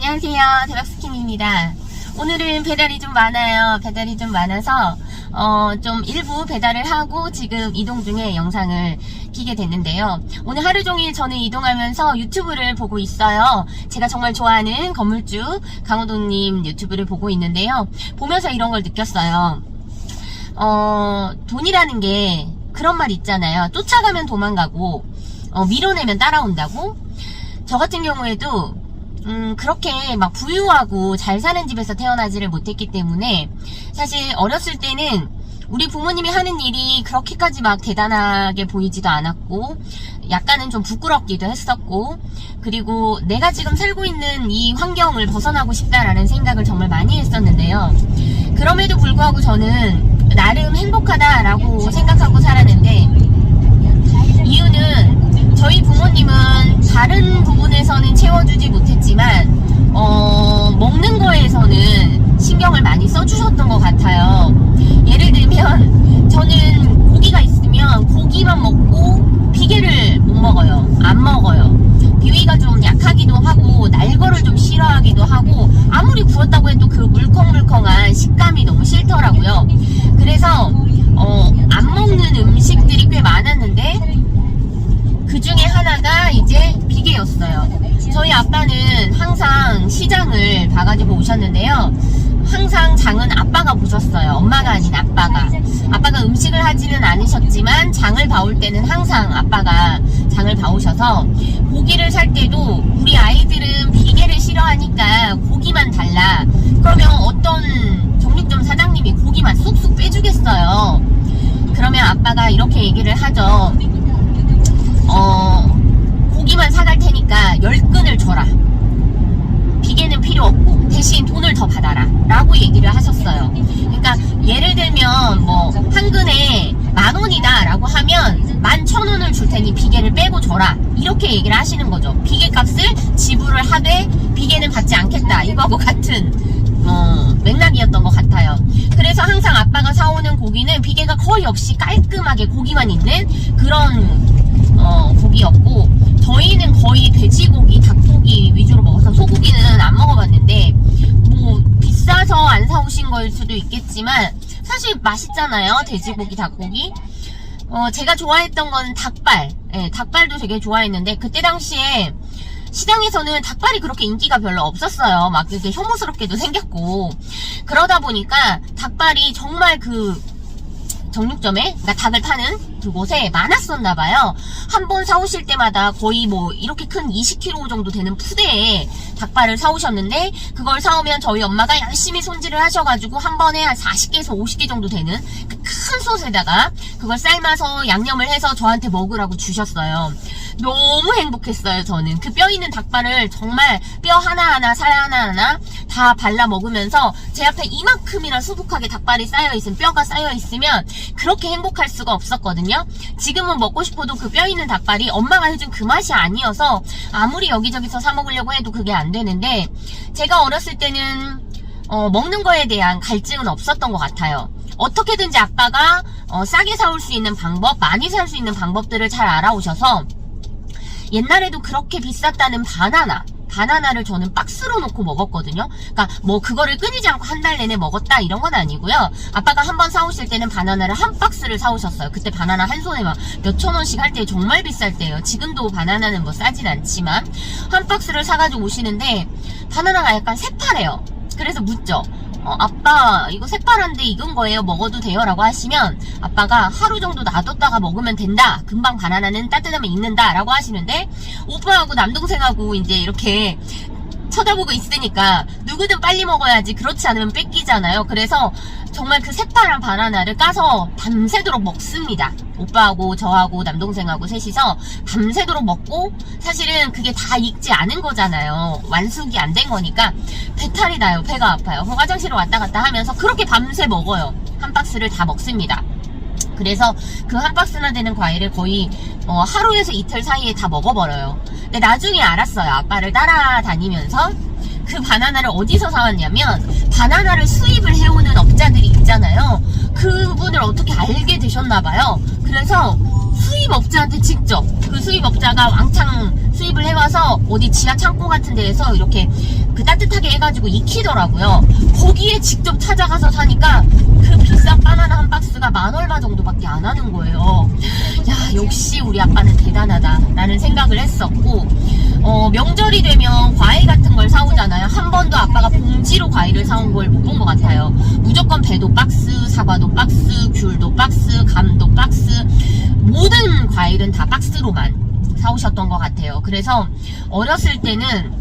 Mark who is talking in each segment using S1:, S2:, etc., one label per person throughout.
S1: 안녕하세요. 대박스킴입니다. 오늘은 배달이 좀 많아요. 배달이 좀 많아서 좀 일부 배달을 하고 지금 이동 중에 영상을 키게 됐는데요. 오늘 하루 종일 저는 이동하면서 유튜브를 보고 있어요. 제가 정말 좋아하는 건물주 강호동님 유튜브를 보고 있는데요. 보면서 이런 걸 느꼈어요. 돈이라는 게 그런 말 있잖아요. 쫓아가면 도망가고 밀어내면 따라온다고. 저 같은 경우에도 그렇게 막 부유하고 잘 사는 집에서 태어나지를 못했기 때문에 사실 어렸을 때는 우리 부모님이 하는 일이 그렇게까지 막 대단하게 보이지도 않았고 약간은 좀 부끄럽기도 했었고, 그리고 내가 지금 살고 있는 이 환경을 벗어나고 싶다라는 생각을 정말 많이 했었는데요. 그럼에도 불구하고 저는 나름 행복하다라고 생각하고 살았는데, 이유는 저희 부모님은 다른 부분에서는 채워주지 못했지만 먹는 거에서는 신경을 많이 써주셨던 것 같아요. 예를 들면 저는 고기가 있으면 고기만 먹고 비계를 못 먹어요. 안 먹어요. 비위가 좀 약하기도 하고 날 거를 좀 싫어하기도 하고 아무리 구웠다고 해도 그 물컹물컹한 식감이 너무 싫더라고요. 그래서 안 먹는 음식들이 꽤 많았는데 그 중에 하나가 이제 비계였어요. 저희 아빠는 항상 시장을 봐가지고 오셨는데요. 항상 장은 아빠가 보셨어요. 엄마가 아닌 아빠가. 아빠가 음식을 하지는 않으셨지만 장을 봐올 때는 항상 아빠가 장을 봐오셔서 고기를 살 때도 우리 아이들은 비계를 싫어하니까 고기만 달라. 그러면 어떤 정육점 사장님이 고기만 쏙쏙 빼주겠어요. 그러면 아빠가 이렇게 얘기를 하죠. 고기만 사갈 테니까 10근을 줘라. 비계는 필요 없고 대신 돈을 더 받아라 라고 얘기를 하셨어요. 그러니까 예를 들면 뭐 한 근에 10,000원이다 라고 하면 11,000원을 줄 테니 비계를 빼고 줘라, 이렇게 얘기를 하시는 거죠. 비계 값을 지불을 하되 비계는 받지 않겠다, 이거하고 같은 맥락이었던 것 같아요. 그래서 항상 아빠가 사오는 고기는 비계가 거의 없이 깔끔하게 고기만 있는 그런 고기였고, 저희는 거의 돼지고기, 닭고기 위주로 먹어서 소고기는 안 먹어봤는데, 뭐 비싸서 안 사오신 걸 수도 있겠지만 사실 맛있잖아요, 돼지고기, 닭고기. 제가 좋아했던 건 닭발. 닭발도 되게 좋아했는데 그때 당시에 시장에서는 닭발이 그렇게 인기가 별로 없었어요. 막 이렇게 혐오스럽게도 생겼고, 그러다 보니까 닭발이 정말 그 정육점에, 그러니까 닭을 파는 그곳에 많았었나봐요. 한 번 사오실 때마다 거의 뭐 이렇게 큰 20kg 정도 되는 푸대에 닭발을 사오셨는데, 그걸 사오면 저희 엄마가 열심히 손질을 하셔가지고 한 번에 한 40개에서 50개 정도 되는 그 큰 솥에다가 그걸 삶아서 양념을 해서 저한테 먹으라고 주셨어요. 너무 행복했어요. 저는 그 뼈 있는 닭발을 정말 뼈 하나하나 살 하나하나 다 발라 먹으면서 제 앞에 이만큼이나 수북하게 닭발이 쌓여있으면, 뼈가 쌓여있으면 그렇게 행복할 수가 없었거든요. 지금은 먹고 싶어도 그 뼈 있는 닭발이 엄마가 해준 그 맛이 아니어서 아무리 여기저기서 사 먹으려고 해도 그게 안 되는데, 제가 어렸을 때는 먹는 거에 대한 갈증은 없었던 것 같아요. 어떻게든지 아빠가 싸게 사올 수 있는 방법, 많이 살 수 있는 방법들을 잘 알아오셔서, 옛날에도 그렇게 비쌌다는 바나나를 저는 박스로 놓고 먹었거든요. 그러니까 뭐 그거를 끊이지 않고 한 달 내내 먹었다 이런 건 아니고요. 아빠가 한 번 사오실 때는 바나나를 한 박스를 사오셨어요. 그때 바나나 한 손에 막 몇천 원씩 할 때 정말 비쌀 때예요. 지금도 바나나는 뭐 싸진 않지만 한 박스를 사가지고 오시는데 바나나가 약간 새파래요. 그래서 묻죠. 아빠 이거 새파란데 익은 거예요, 먹어도 돼요? 라고 하시면 아빠가 하루 정도 놔뒀다가 먹으면 된다, 금방 바나나는 따뜻하면 익는다 라고 하시는데, 오빠하고 남동생하고 이제 이렇게 쳐다보고 있으니까 누구든 빨리 먹어야지, 그렇지 않으면 뺏기잖아요. 그래서 정말 그 새파란 바나나를 까서 밤새도록 먹습니다. 오빠하고 저하고 남동생하고 셋이서 밤새도록 먹고, 사실은 그게 다 익지 않은 거잖아요. 완숙이 안 된 거니까 배탈이 나요. 배가 아파요. 화장실을 왔다 갔다 하면서 그렇게 밤새 먹어요. 한 박스를 다 먹습니다. 그래서 그 한 박스나 되는 과일을 거의 하루에서 이틀 사이에 다 먹어버려요. 근데 나중에 알았어요. 아빠를 따라다니면서 그 바나나를 어디서 사왔냐면, 바나나를 수입을 해오는 업자들이 있잖아요. 그분을 어떻게 알게 되셨나봐요. 그래서 수입업자한테 직접, 그 수입업자가 왕창 수입을 해와서 어디 지하 창고 같은 데에서 이렇게 그 따뜻하게 해가지고 익히더라고요. 거기에 직접 찾아가서 사니까 그 비싼 바나나 한 박스가 만 얼마 정도밖에 안 하는 거예요. 야, 역시 우리 아빠는 대단하다 라는 생각을 했었고, 명절이 되면 과일 같은 걸 사오잖아요. 한 번도 아빠가 봉지로 과일을 사온 걸 못 본 것 같아요. 무조건 배도 박스, 사과도 박스, 귤도 박스, 감도 박스, 모든 과일은 다 박스로만 사오셨던 것 같아요. 그래서 어렸을 때는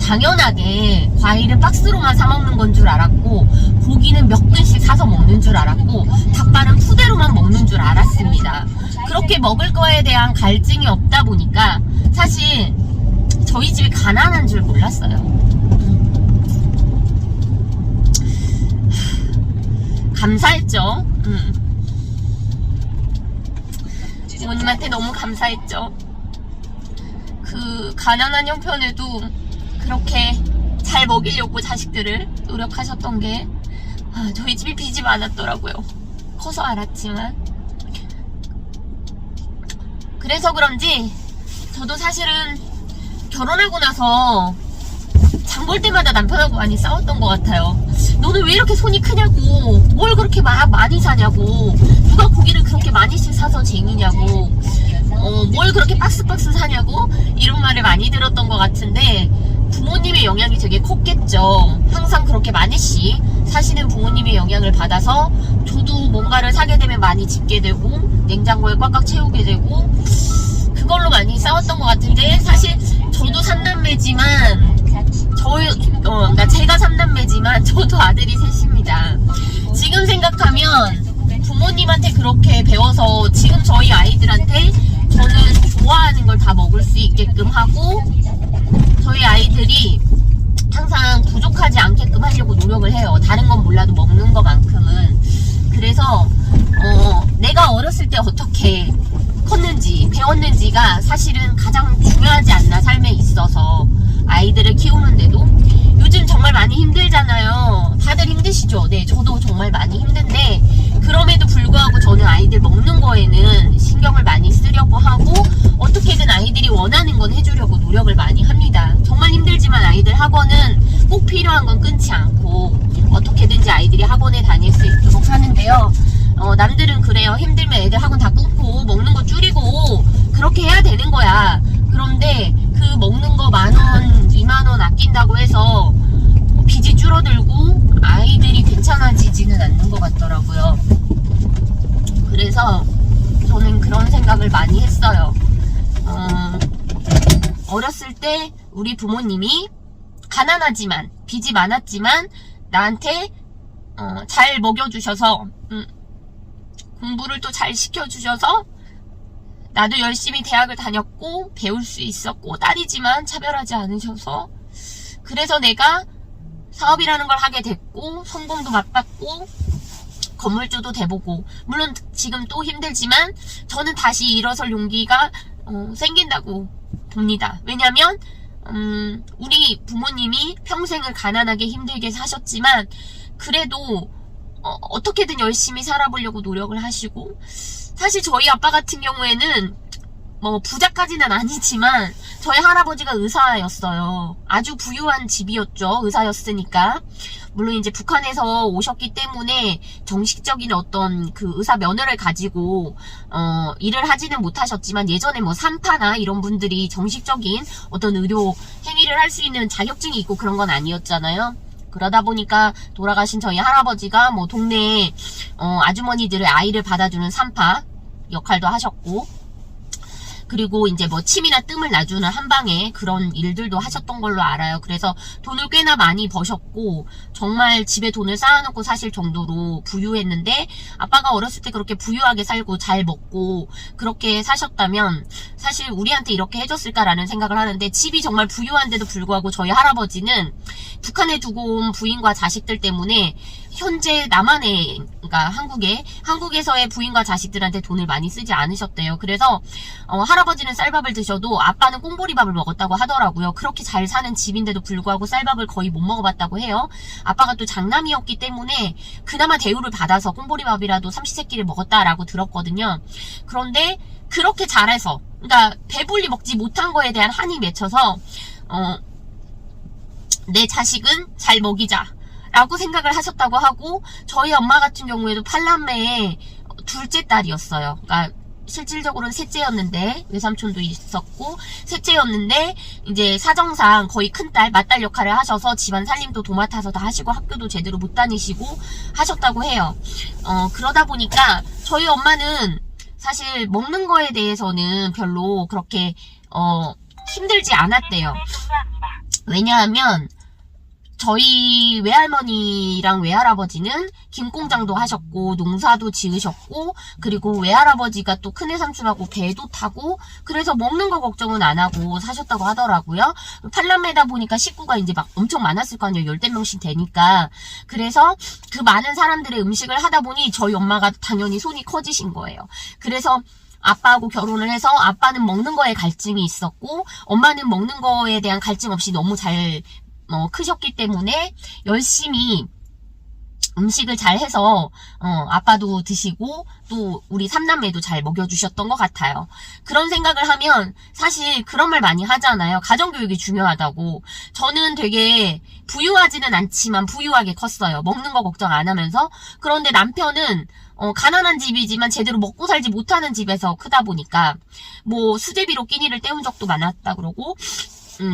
S1: 당연하게 과일은 박스로만 사 먹는 건 줄 알았고, 고기는 몇 근씩 사서 먹는 줄 알았고, 닭발은 푸대로만 먹는 줄 알았습니다. 그렇게 먹을 거에 대한 갈증이 없다 보니까 사실 저희 집이 가난한 줄 몰랐어요. 감사했죠. 부모님한테 너무 감사했죠. 그 가난한 형편에도 그렇게 잘 먹이려고 자식들을 노력하셨던 게, 저희 집이 빚이 많았더라고요. 커서 알았지만. 그래서 그런지 저도 사실은 결혼하고 나서 장 볼 때마다 남편하고 많이 싸웠던 것 같아요. 너는 왜 이렇게 손이 크냐고, 뭘 그렇게 많이 사냐고, 누가 고기를 그렇게 많이씩 사서 쟁이냐고, 뭘 그렇게 박스 사냐고, 이런 말을 많이 들었던 것 같은데, 부모님의 영향이 되게 컸겠죠. 항상 그렇게 많이씩 사시는 부모님의 영향을 받아서 저도 뭔가를 사게 되면 많이 집게 되고, 냉장고에 꽉꽉 채우게 되고, 그걸로 많이 싸웠던 것 같은데, 사실 저도 3남매지만 그러니까 제가 3남매지만 저도 아들이 셋입니다. 지금 생각하면 부모님한테 그렇게 배워서 지금 저희 아이들한테 저는 좋아하는 걸 다 먹을 수 있게끔 하고, 저희 아이들이 항상 부족하지 않게끔 하려고 노력을 해요. 다른 건 몰라도 먹는 거만큼은. 그래서 내가 어렸을 때 어떻게 컸는지 배웠는지가 사실은 가장 중요하지 않나, 삶에 있어서. 아이들을 키우는데도 요즘 정말 많이 힘들잖아요. 다들 힘드시죠? 네, 저도 정말 많이 힘든데, 그럼에도 불구하고 저는 아이들 먹는 거에는 신경을 많이 쓰려고 하고, 어떻게든 아이들이 원하는 건 해주려고 노력을 많이 합니다. 정말 힘들지만 아이들 학원은 꼭 필요한 건 끊지 않고 어떻게든지 아이들이 학원에 다닐 수 있도록 하는데요. 남들은 그래요. 힘들면 애들 학원 다 끊고 먹는 거 줄이고 그렇게 해야 되는 거야. 그런데 그 먹는 거 10,000원, 20,000원 아낀다고 해서 빚이 줄어들고 아이들이 괜찮아지지는 않는 것 같더라고요. 그래서 저는 그런 생각을 많이 했어요. 어렸을 때 우리 부모님이 가난하지만, 빚이 많았지만 나한테 잘 먹여주셔서, 공부를 또 잘 시켜주셔서 나도 열심히 대학을 다녔고 배울 수 있었고, 딸이지만 차별하지 않으셔서, 그래서 내가 사업이라는 걸 하게 됐고 성공도 맛봤고 건물주도 돼보고, 물론 지금 또 힘들지만 저는 다시 일어설 용기가 생긴다고 봅니다. 왜냐면 우리 부모님이 평생을 가난하게 힘들게 사셨지만 그래도 어떻게든 열심히 살아보려고 노력을 하시고, 사실 저희 아빠 같은 경우에는 뭐 부자까지는 아니지만 저희 할아버지가 의사였어요. 아주 부유한 집이었죠. 의사였으니까. 물론 이제 북한에서 오셨기 때문에 정식적인 어떤 그 의사 면허를 가지고 일을 하지는 못하셨지만, 예전에 뭐 산파나 이런 분들이 정식적인 어떤 의료 행위를 할 수 있는 자격증이 있고 그런 건 아니었잖아요. 그러다 보니까 돌아가신 저희 할아버지가 뭐 동네에 아주머니들의 아이를 받아주는 산파 역할도 하셨고, 그리고 이제 뭐 침이나 뜸을 놔주는 한방에 그런 일들도 하셨던 걸로 알아요. 그래서 돈을 꽤나 많이 버셨고 정말 집에 돈을 쌓아놓고 사실 정도로 부유했는데, 아빠가 어렸을 때 그렇게 부유하게 살고 잘 먹고 그렇게 사셨다면 사실 우리한테 이렇게 해줬을까라는 생각을 하는데, 집이 정말 부유한데도 불구하고 저희 할아버지는 북한에 두고 온 부인과 자식들 때문에 현재 남한에, 그러니까 한국에서의 부인과 자식들한테 돈을 많이 쓰지 않으셨대요. 그래서 할아버지는 쌀밥을 드셔도 아빠는 꽁보리밥을 먹었다고 하더라고요. 그렇게 잘 사는 집인데도 불구하고 쌀밥을 거의 못 먹어봤다고 해요. 아빠가 또 장남이었기 때문에 그나마 대우를 받아서 꽁보리밥이라도 삼시세끼를 먹었다라고 들었거든요. 그런데 그렇게 잘해서, 그러니까 배불리 먹지 못한 거에 대한 한이 맺혀서 내 자식은 잘 먹이자 라고 생각을 하셨다고 하고, 저희 엄마 같은 경우에도 8남매의 둘째 딸이었어요. 그러니까 실질적으로는 셋째였는데, 외삼촌도 있었고 셋째였는데, 이제 사정상 거의 큰딸, 맏딸 역할을 하셔서 집안 살림도 도맡아서 다 하시고 학교도 제대로 못 다니시고 하셨다고 해요. 그러다 보니까 저희 엄마는 사실 먹는 거에 대해서는 별로 그렇게 힘들지 않았대요. 왜냐하면 저희 외할머니랑 외할아버지는 김공장도 하셨고 농사도 지으셨고, 그리고 외할아버지가 또 큰애삼촌하고 배도 타고, 그래서 먹는 거 걱정은 안 하고 사셨다고 하더라고요. 8남매다 보니까 식구가 이제 막 엄청 많았을 거 아니에요. 10대명씩 되니까. 그래서 그 많은 사람들의 음식을 하다 보니 저희 엄마가 당연히 손이 커지신 거예요. 그래서 아빠하고 결혼을 해서 아빠는 먹는 거에 갈증이 있었고, 엄마는 먹는 거에 대한 갈증 없이 너무 잘 크셨기 때문에 열심히 음식을 잘 해서 아빠도 드시고 또 우리 삼남매도 잘 먹여주셨던 것 같아요. 그런 생각을 하면 사실 그런 말 많이 하잖아요. 가정교육이 중요하다고. 저는 되게 부유하지는 않지만 부유하게 컸어요. 먹는 거 걱정 안 하면서. 그런데 남편은 가난한 집이지만 제대로 먹고 살지 못하는 집에서 크다 보니까 뭐 수제비로 끼니를 때운 적도 많았다 그러고,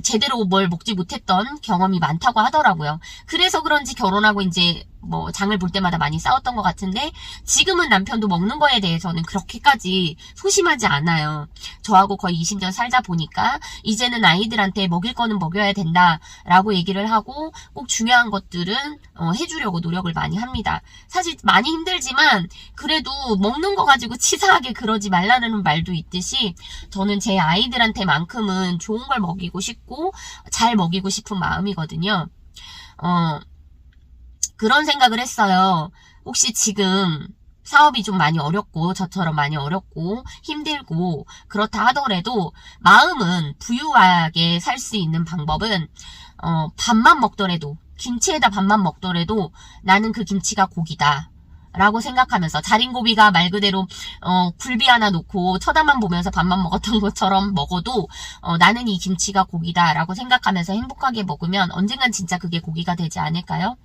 S1: 제대로 뭘 먹지 못했던 경험이 많다고 하더라고요. 그래서 그런지 결혼하고 이제 뭐 장을 볼 때마다 많이 싸웠던 것 같은데, 지금은 남편도 먹는 거에 대해서는 그렇게까지 소심하지 않아요. 저하고 거의 20년 살다 보니까 이제는 아이들한테 먹일 거는 먹여야 된다라고 얘기를 하고, 꼭 중요한 것들은 해주려고 노력을 많이 합니다. 사실 많이 힘들지만 그래도 먹는 거 가지고 치사하게 그러지 말라는 말도 있듯이, 저는 제 아이들한테만큼은 좋은 걸 먹이고 싶고 잘 먹이고 싶은 마음이거든요. 그런 생각을 했어요. 혹시 지금 사업이 좀 많이 어렵고 저처럼 많이 어렵고 힘들고 그렇다 하더라도 마음은 부유하게 살 수 있는 방법은 밥만 먹더라도, 김치에다 밥만 먹더라도 나는 그 김치가 고기다 라고 생각하면서, 자린고비가 말 그대로 굴비 하나 놓고 쳐다만 보면서 밥만 먹었던 것처럼 먹어도 나는 이 김치가 고기다 라고 생각하면서 행복하게 먹으면 언젠간 진짜 그게 고기가 되지 않을까요?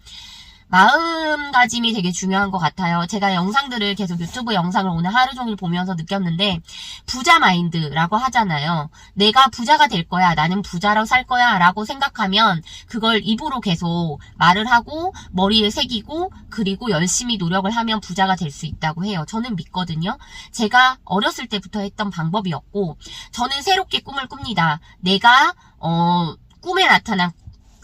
S1: 마음가짐이 되게 중요한 것 같아요. 제가 영상들을 계속 유튜브 영상을 오늘 하루 종일 보면서 느꼈는데, 부자 마인드라고 하잖아요. 내가 부자가 될 거야, 나는 부자로 살 거야 라고 생각하면 그걸 입으로 계속 말을 하고 머리에 새기고 그리고 열심히 노력을 하면 부자가 될 수 있다고 해요. 저는 믿거든요. 제가 어렸을 때부터 했던 방법이었고, 저는 새롭게 꿈을 꿉니다. 내가 꿈에 나타난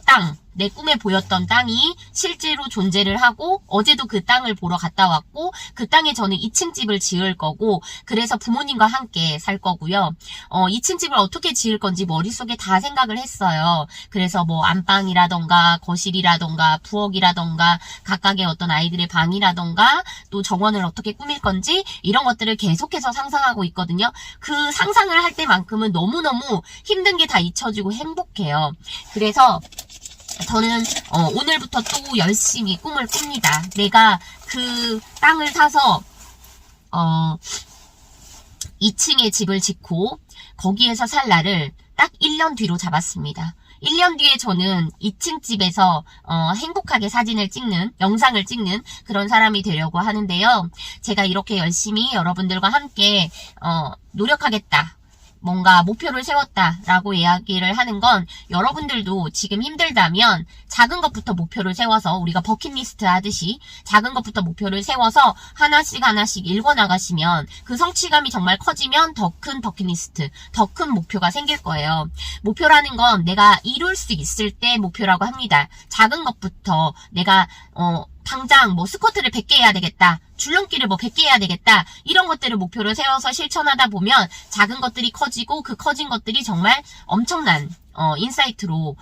S1: 땅, 내 꿈에 보였던 땅이 실제로 존재를 하고, 어제도 그 땅을 보러 갔다 왔고, 그 땅에 저는 2층 집을 지을 거고, 그래서 부모님과 함께 살 거고요. 2층 집을 어떻게 지을 건지 머릿속에 다 생각을 했어요. 그래서 뭐 안방이라던가 거실이라던가 부엌이라던가 각각의 어떤 아이들의 방이라던가 또 정원을 어떻게 꾸밀 건지 이런 것들을 계속해서 상상하고 있거든요. 그 상상을 할 때만큼은 너무너무 힘든 게 다 잊혀지고 행복해요. 그래서 저는 오늘부터 또 열심히 꿈을 꿉니다. 내가 그 땅을 사서 2층에 집을 짓고 거기에서 살 날을 딱 1년 뒤로 잡았습니다. 1년 뒤에 저는 2층 집에서 행복하게 사진을 찍는, 영상을 찍는 그런 사람이 되려고 하는데요. 제가 이렇게 열심히 여러분들과 함께 노력하겠다, 뭔가 목표를 세웠다라고 이야기를 하는 건, 여러분들도 지금 힘들다면 작은 것부터 목표를 세워서, 우리가 버킷리스트 하듯이 작은 것부터 목표를 세워서 하나씩 하나씩 읽어나가시면 그 성취감이 정말 커지면 더 큰 버킷리스트, 더 큰 목표가 생길 거예요. 목표라는 건 내가 이룰 수 있을 때 목표라고 합니다. 작은 것부터 내가 당장 뭐 스쿼트를 100개 해야 되겠다, 줄넘기를 뭐 100개 해야 되겠다, 이런 것들을 목표를 세워서 실천하다 보면 작은 것들이 커지고, 그 커진 것들이 정말 엄청난 인사이트로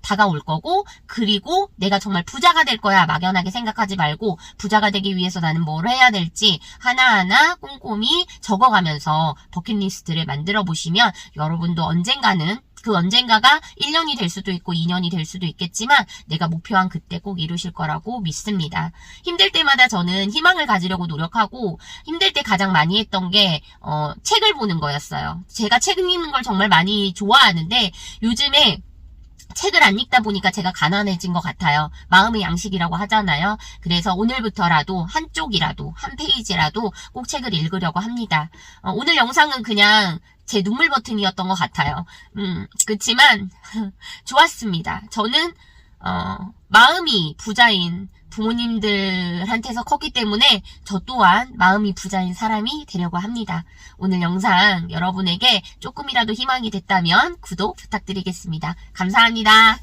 S1: 다가올 거고, 그리고 내가 정말 부자가 될 거야 막연하게 생각하지 말고, 부자가 되기 위해서 나는 뭘 해야 될지 하나하나 꼼꼼히 적어가면서 버킷리스트를 만들어 보시면 여러분도 언젠가는, 그 언젠가가 1년이 될 수도 있고 2년이 될 수도 있겠지만 내가 목표한 그때 꼭 이루실 거라고 믿습니다. 힘들 때마다 저는 희망을 가지려고 노력하고, 힘들 때 가장 많이 했던 게 책을 보는 거였어요. 제가 책 읽는 걸 정말 많이 좋아하는데 요즘에 책을 안 읽다 보니까 제가 가난해진 것 같아요. 마음의 양식이라고 하잖아요. 그래서 오늘부터라도 한쪽이라도, 한 페이지라도 꼭 책을 읽으려고 합니다. 오늘 영상은 그냥 제 눈물 버튼이었던 것 같아요. 그렇지만 좋았습니다. 저는 마음이 부자인 부모님들한테서 컸기 때문에 저 또한 마음이 부자인 사람이 되려고 합니다. 오늘 영상 여러분에게 조금이라도 희망이 됐다면 구독 부탁드리겠습니다. 감사합니다.